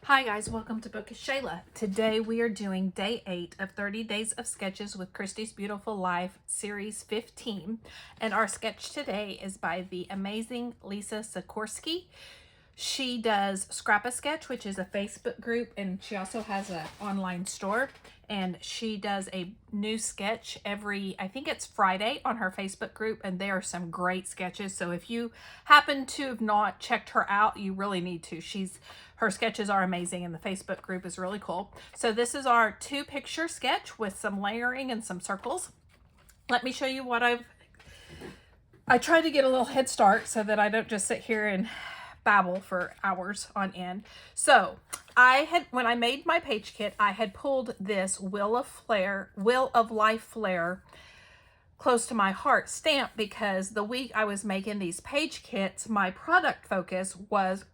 Hi guys, welcome to Bookish Shayla. Today we are doing day 8 of 30 Days of Sketches with Christy's Beautiful Life, series 15. And our sketch today is by the amazing Lisa Sikorski. She does Scrap-A-Sketch, which is a Facebook group, and she also has an online store. And she does a new sketch every, I think it's Friday, on her Facebook group, and there are some great sketches. So if you happen to have not checked her out, you really need to. Her sketches are amazing, and the Facebook group is really cool. So this is our 2-picture sketch with some layering and some circles. Let me show you what I tried to get a little head start so that I don't just sit here and babble for hours on end. So when I made my page kit, I had pulled this Wheel of Life flare close to my heart stamp, because the week I was making these page kits, my product focus was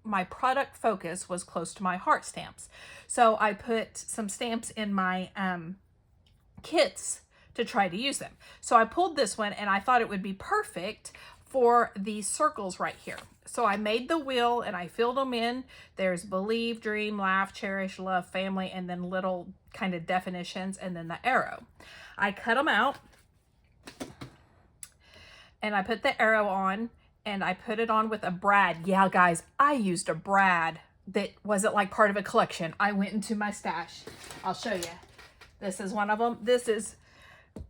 close to my heart stamps. So I put some stamps in my kits to try to use them. So I pulled this one, and I thought it would be perfect for these circles right here. So I made the wheel and I filled them in. There's believe, dream, laugh, cherish, love, family, and then little kind of definitions, and then the arrow. I cut them out and I put the arrow on, and I put it on with a brad. Yeah, guys, I used a brad that wasn't like part of a collection. I went into my stash. I'll show you. This is one of them. This is,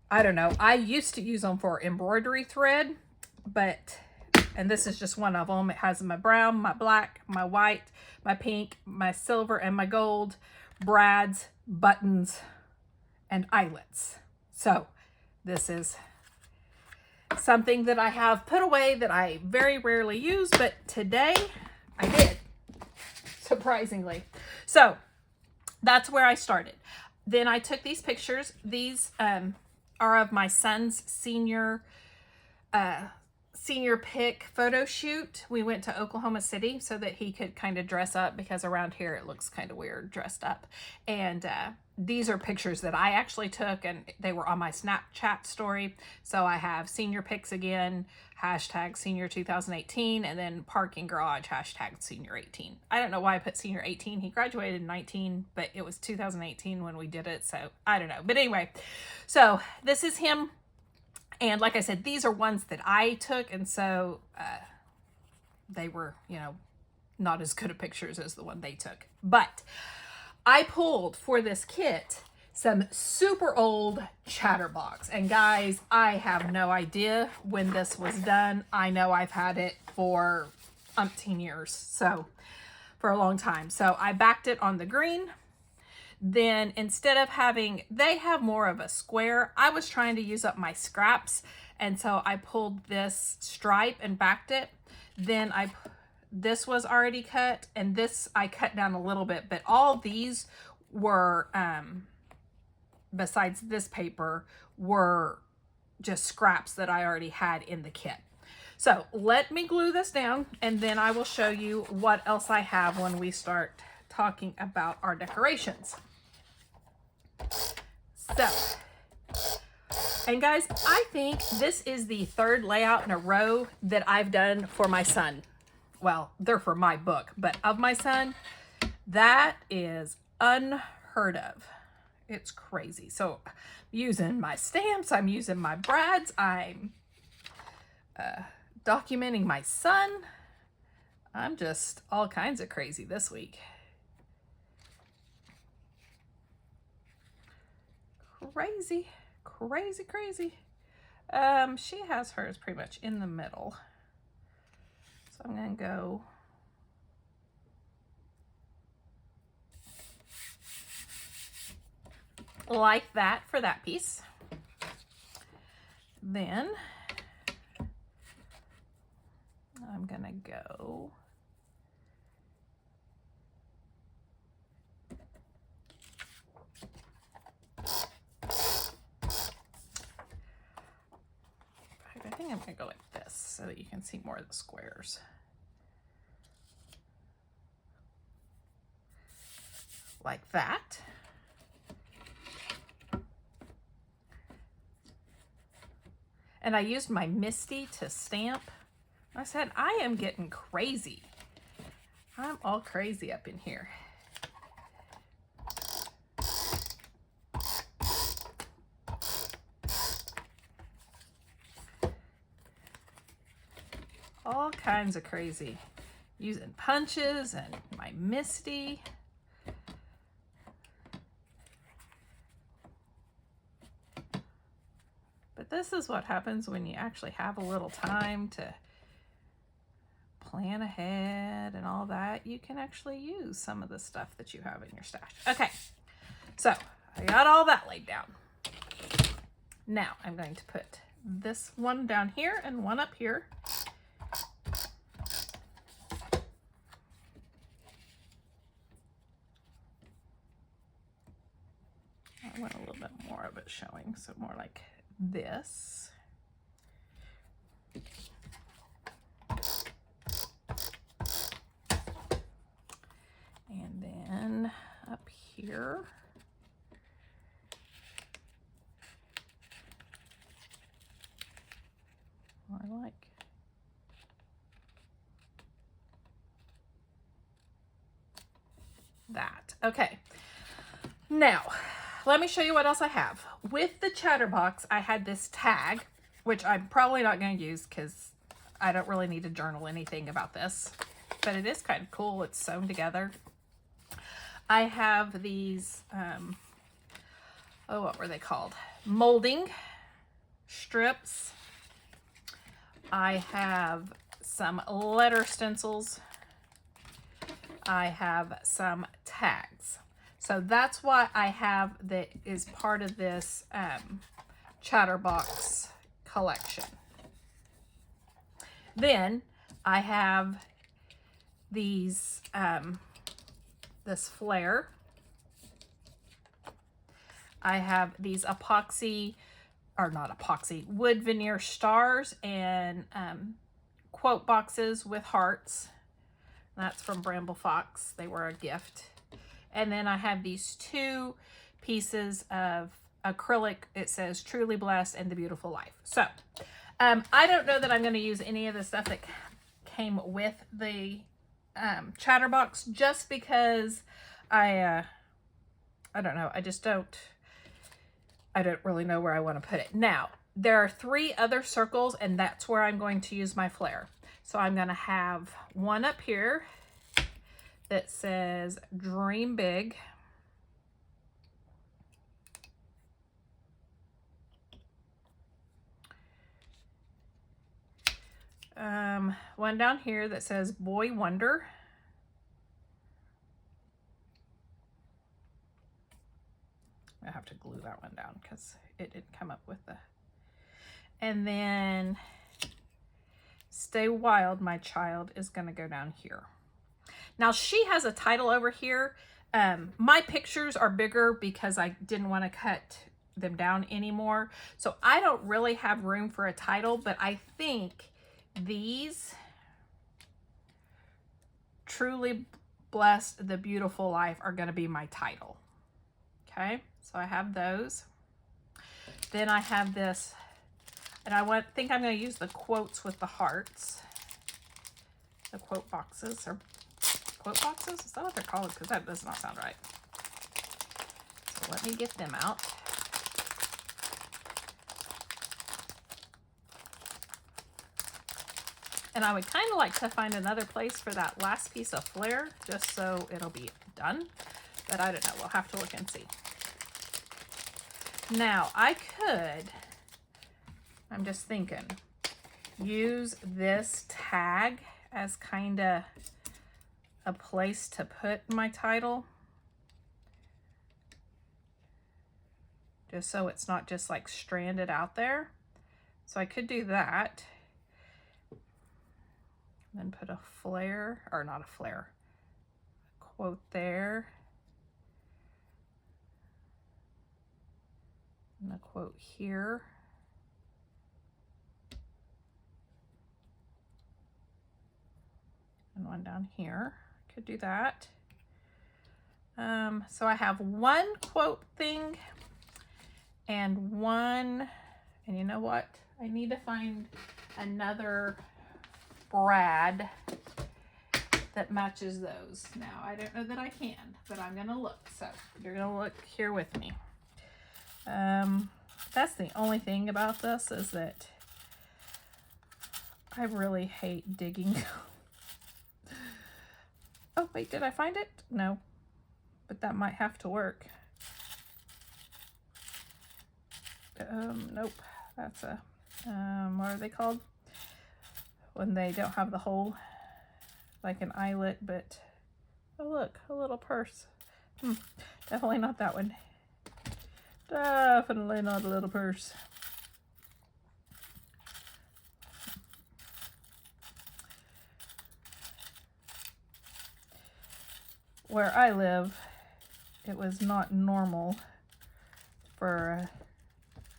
I don't know, I used to use them for embroidery thread, and this is just one of them. It has my brown, my black, my white, my pink, my silver, and my gold brads, buttons, and eyelets. So this is something that I have put away that I very rarely use, but today I did, surprisingly. So that's where I started. Then I took these pictures. These are of my son's senior pic photo shoot. We went to Oklahoma City so that he could kind of dress up, because around here it looks kind of weird dressed up. And these are pictures that I actually took, and they were on my Snapchat story. So I have senior pics again, hashtag senior 2018, and then parking garage, hashtag senior 18. I don't know why I put senior 18. He graduated in 19, but it was 2018 when we did it. So I don't know. But anyway, so this is him. And like I said, these are ones that I took, and so they were, not as good of pictures as the one they took. But I pulled for this kit some super old Chatterbox. And guys, I have no idea when this was done. I know I've had it for umpteen years, so for a long time. So I backed it on the green. Then instead of they have more of a square, I was trying to use up my scraps, and so I pulled this stripe and backed it. Then this was already cut, and this I cut down a little bit, but all these were besides this paper were just scraps that I already had in the kit. So let me glue this down, and then I will show you what else I have when we start talking about our decorations. So, and guys, I think this is the 3rd layout in a row that I've done for my son. Well, they're for my book, but of my son, that is unheard of. It's crazy. So I'm using my stamps, I'm using my brads, I'm documenting my son. I'm just all kinds of crazy this week. Crazy, crazy, crazy. She has hers pretty much in the middle. So I'm going to go like that for that piece. Then I'm going to go I think I'm going to go like this so that you can see more of the squares. Like that. And I used my Misty to stamp. I said, I am getting crazy. I'm all crazy up in here. All kinds of crazy. Using punches and my Misty. But this is what happens when you actually have a little time to plan ahead and all that. You can actually use some of the stuff that you have in your stash. Okay, so I got all that laid down. Now I'm going to put this one down here and one up here. I want a little bit more of it showing, so more like this. And then up here. I like. That. Okay. Now, let me show you what else I have. With the Chatterbox, I had this tag, which I'm probably not going to use because I don't really need to journal anything about this. But it is kind of cool. It's sewn together. I have these, oh, what were they called? Molding strips. I have some letter stencils. I have some tags. So that's what I have that is part of this Chatterbox collection. Then I have these, this flare. I have these epoxy, or not epoxy, wood veneer stars and quote boxes with hearts. That's from Bramble Fox. They were a gift. And then I have these two pieces of acrylic. It says Truly Blessed and The Beautiful Life. So I don't know that I'm going to use any of the stuff that came with the Chatterbox, just because I don't know. I don't really know where I want to put it. Now, there are 3 other circles, and that's where I'm going to use my flare. So I'm going to have one up here that says Dream Big. One down here that says Boy Wonder. I have to glue that one down because it didn't come up with the... And then Stay Wild, My Child is going to go down here. Now she has a title over here. My pictures are bigger because I didn't want to cut them down anymore. So I don't really have room for a title, but I think these Truly Blessed, The Beautiful Life are going to be my title. Okay, so I have those. Then I have this, and I think I'm going to use the quotes with the hearts. The quote boxes, or quote boxes? Is that what they're called? Because that does not sound right. So let me get them out. And I would kind of like to find another place for that last piece of flare, just so it'll be done. But I don't know. We'll have to look and see. Now, I could, I'm just thinking, use this tag as kind of a place to put my title. Just so it's not just like stranded out there. So I could do that. Then put a flare, or not a flare, a quote there. And a quote here. And one down here. Could do that. So I have one quote thing and one, and you know what? I need to find another brad that matches those. Now, I don't know that I can, but I'm going to look. So you're going to look here with me. That's the only thing about this is that I really hate digging. Oh, wait, did I find it? No, but that might have to work. Nope, that's a, what are they called? When they don't have the hole, like an eyelet, but, oh look, a little purse. Definitely not that one. Definitely not a little purse. Where I live, it was not normal for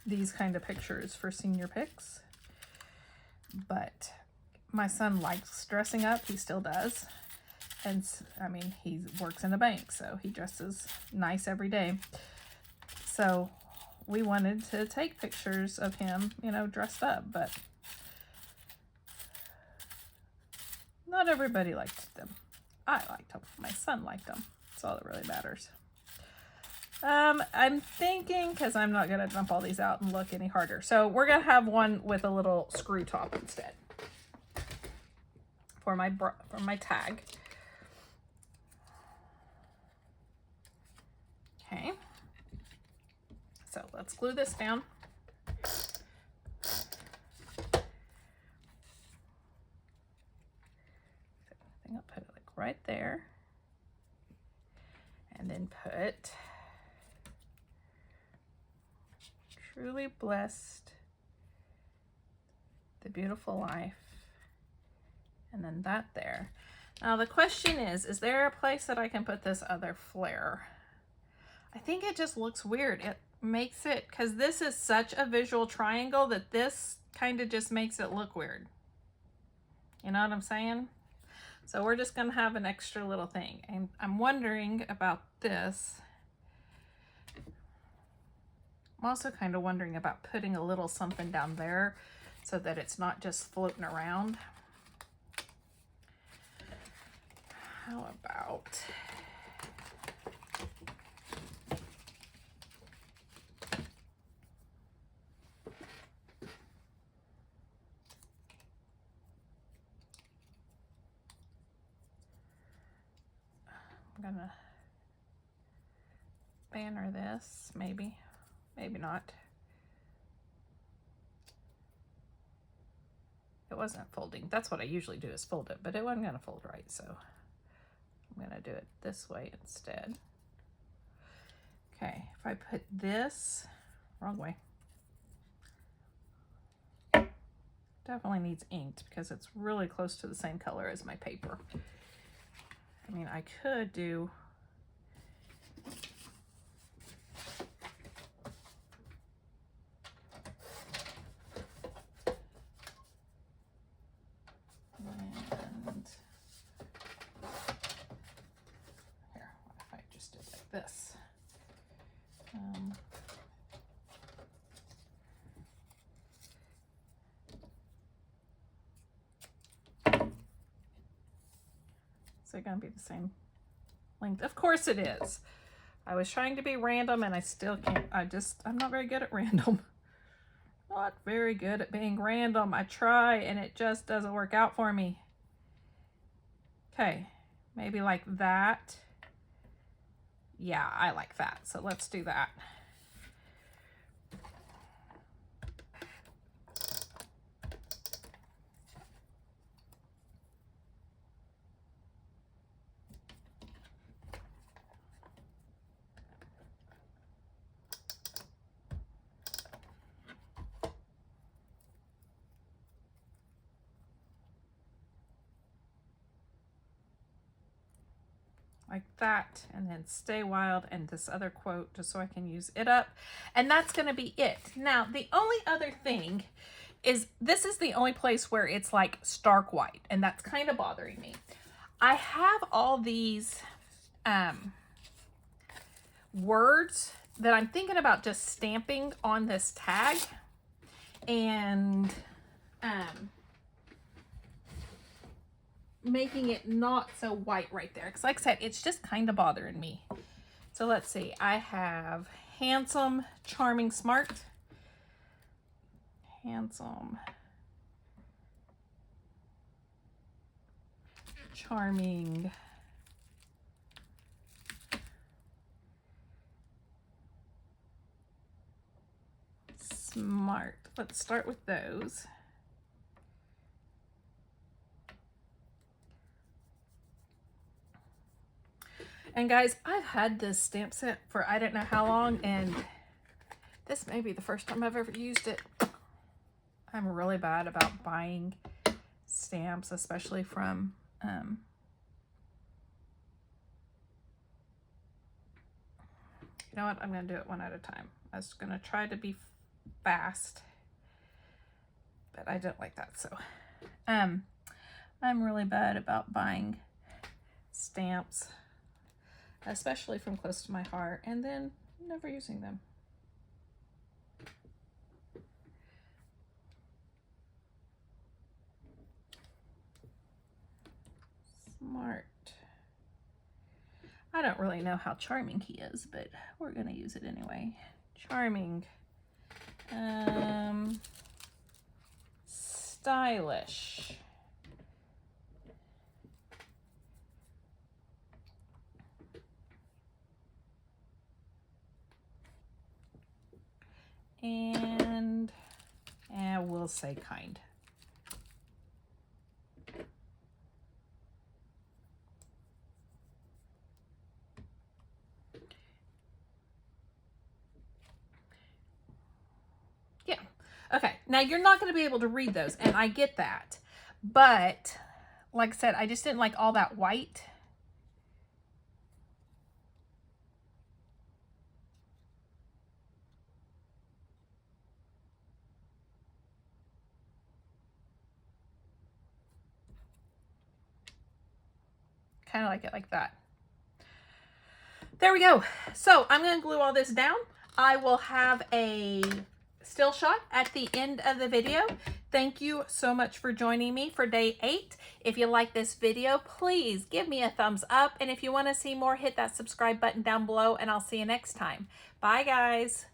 these kind of pictures for senior pics, but my son likes dressing up. He still does. And I mean, he works in a bank, so he dresses nice every day. So we wanted to take pictures of him, you know, dressed up, but not everybody liked them. I liked them. My son liked them. That's all that really matters. I'm thinking, because I'm not going to dump all these out and look any harder. So we're going to have one with a little screw top instead for my tag. Okay. So let's glue this down. I think I'll put it like right there. And then put Truly Blessed, The Beautiful Life, and then that there. Now the question is there a place that I can put this other flare? I think it just looks weird. It makes it, because this is such a visual triangle that this kind of just makes it look weird. You know what I'm saying? So we're just going to have an extra little thing. And I'm wondering about this. I'm also kind of wondering about putting a little something down there so that it's not just floating around. How about... I'm gonna banner this, maybe not. It wasn't folding. That's what I usually do, is fold it, but it wasn't gonna fold right, so I'm gonna do it this way instead. Okay, if I put this, wrong way. Definitely needs inked because it's really close to the same color as my paper. I mean, I could do and here, what if I just did like this? Is it going to be the same length? Of course it is. I was trying to be random and I still can't. I'm not very good at random. Not very good at being random. I try and it just doesn't work out for me. Okay, maybe like that. Yeah, I like that. So let's do that. Like that, and then Stay Wild and this other quote just so I can use it up, and that's going to be it. Now the only other thing is this is the only place where it's like stark white, and that's kind of bothering me. I have all these words that I'm thinking about just stamping on this tag, and making it not so white right there. Because like I said, it's just kind of bothering me. So let's see. I have handsome, charming, smart. Handsome, charming, smart. Let's start with those. And guys, I've had this stamp set for I don't know how long, and this may be the first time I've ever used it. I'm really bad about buying stamps, especially from you know what? I'm going to do it one at a time. I was going to try to be fast, but I don't like that. So I'm really bad about buying stamps, especially from close to my heart, and then never using them. Smart. I don't really know how charming he is, but we're gonna use it anyway. Charming. Stylish. And we'll say kind. Yeah. Okay. Now you're not going to be able to read those, and I get that. But like I said, I just didn't like all that white. Kind of like it like that. There we go. So I'm going to glue all this down. I will have a still shot at the end of the video. Thank you so much for joining me for day 8. If you like this video, please give me a thumbs up. And if you want to see more, hit that subscribe button down below, and I'll see you next time. Bye, guys.